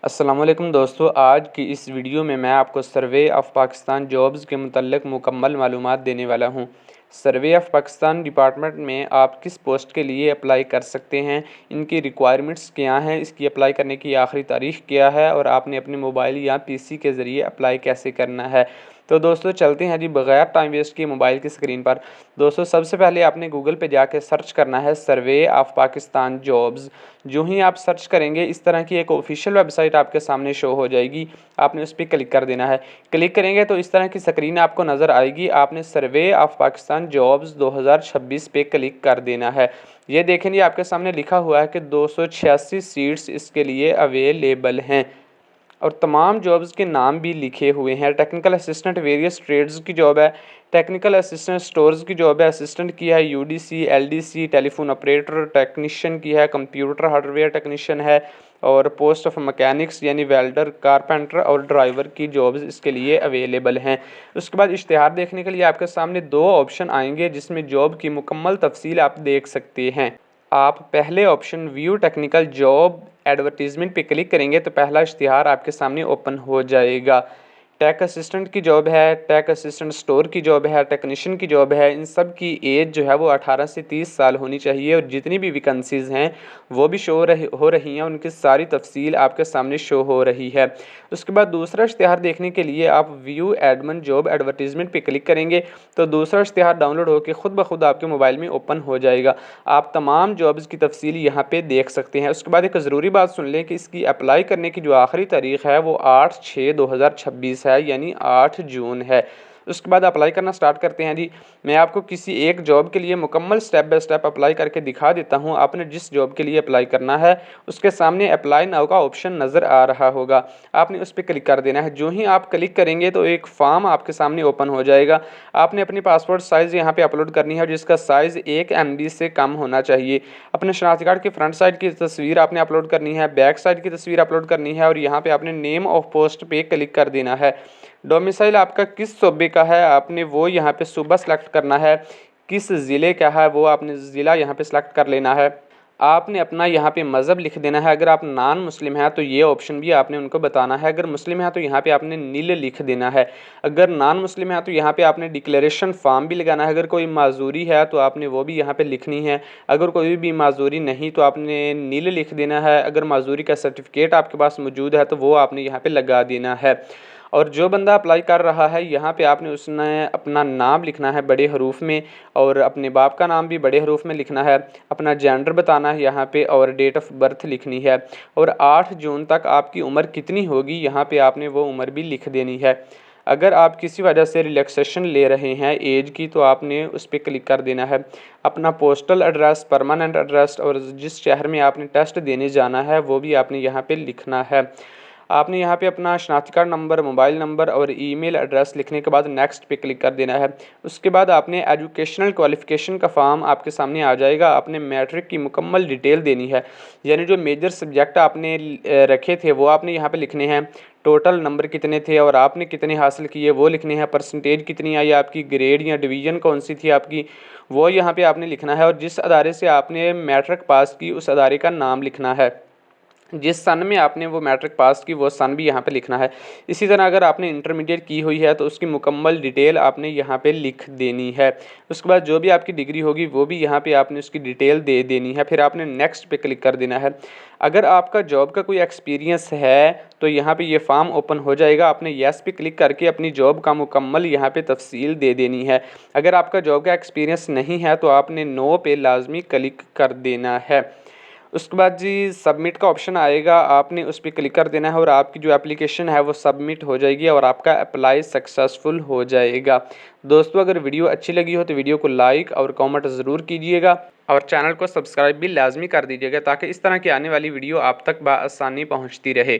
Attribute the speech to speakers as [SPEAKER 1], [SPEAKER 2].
[SPEAKER 1] अस्सलाम वालेकुम दोस्तों, आज की इस वीडियो में मैं आपको सर्वे ऑफ़ पाकिस्तान जॉब्स के मुतल्लिक़ मुकम्मल मालूमात देने वाला हूँ। सर्वे ऑफ़ पाकिस्तान डिपार्टमेंट में आप किस पोस्ट के लिए अप्लाई कर सकते हैं, इनकी रिक्वायरमेंट्स क्या हैं, इसकी अप्लाई करने की आखिरी तारीख़ क्या है और आपने अपने मोबाइल या पीसी के ज़रिए अप्लाई कैसे करना है। तो दोस्तों चलते हैं जी बग़ैर टाइम वेस्ट किए मोबाइल की स्क्रीन पर। दोस्तों सबसे पहले आपने गूगल पे जाके सर्च करना है सर्वे ऑफ़ पाकिस्तान जॉब्स। जो ही आप सर्च करेंगे इस तरह की एक ऑफिशियल वेबसाइट आपके सामने शो हो जाएगी। आपने उस पर क्लिक कर देना है। क्लिक करेंगे तो इस तरह की स्क्रीन आपको नज़र आएगी। आपने सर्वे ऑफ़ पाकिस्तान जॉब्स 2026 पे क्लिक कर देना है। ये देखेंगे आपके सामने लिखा हुआ है कि 286 सीट्स इसके लिए अवेलेबल हैं और तमाम जॉब्स के नाम भी लिखे हुए हैं। टेक्निकल असिस्टेंट वेरियस ट्रेड्स की जॉब है, टेक्निकल असिस्टेंट स्टोर्स की जॉब है, असिस्टेंट की है, UDC, LDC, telephone operator technician की है, कंप्यूटर हार्डवेयर टेक्नीशियन है और पोस्ट ऑफ मैकेनिक्स यानी वेल्डर, कारपेंटर और ड्राइवर की जॉब्स इसके लिए अवेलेबल हैं। उसके बाद इश्तिहार देखने के लिए आपके सामने दो ऑप्शन आएंगे जिसमें जॉब की मुकम्मल तफसील आप देख सकते हैं। आप पहले option view technical job advertisement पे क्लिक करेंगे तो पहला इश्तिहार आपके सामने ओपन हो जाएगा। टेक असिस्टेंट की जॉब है, टेक असिस्टेंट स्टोर की जॉब है, टेक्नीशियन की जॉब है। इन सब की एज जो है वो 18 से 30 साल होनी चाहिए और जितनी भी वैकेंसीज़ हैं वो भी हो रही हैं, उनकी सारी तफसील आपके सामने शो हो रही है। उसके बाद दूसरा इश्तिहार देखने के लिए आप व्यू एडमन जॉब एडवर्टीज़मेंट पे क्लिक करेंगे तो दूसरा इश्तिहार डाउनलोड होकर ख़ुद ब खुद आपके मोबाइल में ओपन हो जाएगा। आप तमाम जॉब्स की तफसील यहाँ पे देख सकते हैं। उसके बाद एक ज़रूरी बात सुन लें कि इसकी अप्लाई करने की जो आखिरी तारीख़ है वो 8/6/2026 है, यानी 8 जून है। उसके बाद अप्लाई करना स्टार्ट करते हैं जी। मैं आपको किसी एक जॉब के लिए मुकम्मल स्टेप बाय स्टेप अप्लाई करके दिखा देता हूँ। आपने जिस जॉब के लिए अप्लाई करना है उसके सामने अप्लाई नाउ का ऑप्शन नज़र आ रहा होगा। आपने उस पर क्लिक कर देना है। जो ही आप क्लिक करेंगे तो एक फॉर्म आपके सामने ओपन हो जाएगा। आपने अपनी पासपोर्ट साइज़ यहाँ पे अपलोड करनी है जिसका साइज़ 1 MB से कम होना चाहिए। अपने शनाख्ती कार्ड की फ्रंट साइड की तस्वीर आपने अपलोड करनी है, बैक साइड की तस्वीर अपलोड करनी है और यहाँ पे आपने नेम ऑफ पोस्ट पे क्लिक कर देना है। डोमिसाइल आपका किस सूबे का है आपने वो यहाँ पे सूबा सेलेक्ट करना है। किस ज़िले का है वो आपने ज़िला यहाँ पे सेलेक्ट कर लेना है। आपने अपना यहाँ पे मज़हब लिख देना है। अगर आप नॉन मुस्लिम हैं तो ये ऑप्शन भी आपने उनको बताना है। अगर मुस्लिम है तो यहाँ पे आपने नील लिख देना है। अगर नॉन मुस्लिम है तो यहाँ पे आपने डिक्लेरेशन फॉर्म भी लगाना है। अगर कोई माजूरी है तो आपने वो भी यहाँ पे लिखनी है। अगर कोई भी माजूरी नहीं तो आपने नील लिख देना है। अगर माजूरी का सर्टिफिकेट आपके पास मौजूद है तो वो आपने यहाँ पर लगा देना है। और जो बंदा अप्लाई कर रहा है यहाँ पे आपने उसने अपना नाम लिखना है बड़े हरूफ में और अपने बाप का नाम भी बड़े हरूफ में लिखना है। अपना जेंडर बताना है यहाँ पे और डेट ऑफ बर्थ लिखनी है और 8 जून तक आपकी उम्र कितनी होगी यहाँ पे आपने वो उम्र भी लिख देनी है। अगर आप किसी वजह से रिलैक्सेशन ले रहे हैं एज की तो आपने उस पर क्लिक कर देना है। अपना पोस्टल एड्रेस, परमानेंट एड्रेस और जिस शहर में आपने टेस्ट देने जाना है वो भी आपने यहाँ पे लिखना है। आपने यहाँ पे अपना शनाख्ती कार्ड नंबर, मोबाइल नंबर और ईमेल एड्रेस लिखने के बाद नेक्स्ट पे क्लिक कर देना है। उसके बाद आपने एजुकेशनल क्वालिफ़िकेशन का फॉर्म आपके सामने आ जाएगा। आपने मैट्रिक की मुकम्मल डिटेल देनी है, यानी जो मेजर सब्जेक्ट आपने रखे थे वो आपने यहाँ पे लिखने हैं। टोटल नंबर कितने थे और आपने कितने हासिल किए वो लिखने हैं। परसेंटेज कितनी आई आपकी, ग्रेड या डिवीज़न कौन सी थी आपकी वो यहाँ पे आपने लिखना है और जिस अदारे से आपने मैट्रिक पास की उस अदारे का नाम लिखना है। जिस सन में आपने वो मैट्रिक पास की वो सन भी यहाँ पे लिखना है। इसी तरह अगर आपने इंटरमीडिएट की हुई है तो उसकी मुकम्मल डिटेल आपने यहाँ पे लिख देनी है। उसके बाद जो भी आपकी डिग्री होगी वो भी यहाँ पे आपने उसकी डिटेल दे देनी है। फिर आपने नेक्स्ट पे क्लिक कर देना है। अगर आपका जॉब का कोई एक्सपीरियंस है तो यहाँ पे ये फॉर्म ओपन हो जाएगा। आपने येस पे क्लिक करके अपनी जॉब का मुकम्मल यहाँ पे तफसील दे देनी है। अगर आपका जॉब का एक्सपीरियंस नहीं है तो आपने नो पे लाजमी क्लिक कर देना है। उसके बाद जी सबमिट का ऑप्शन आएगा, आपने उस पर क्लिक कर देना है और आपकी जो एप्लीकेशन है वो सबमिट हो जाएगी और आपका अप्लाई सक्सेसफुल हो जाएगा। दोस्तों अगर वीडियो अच्छी लगी हो तो वीडियो को लाइक और कमेंट ज़रूर कीजिएगा और चैनल को सब्सक्राइब भी लाजमी कर दीजिएगा ताकि इस तरह की आने वाली वीडियो आप तक बआसानी पहुँचती रहे।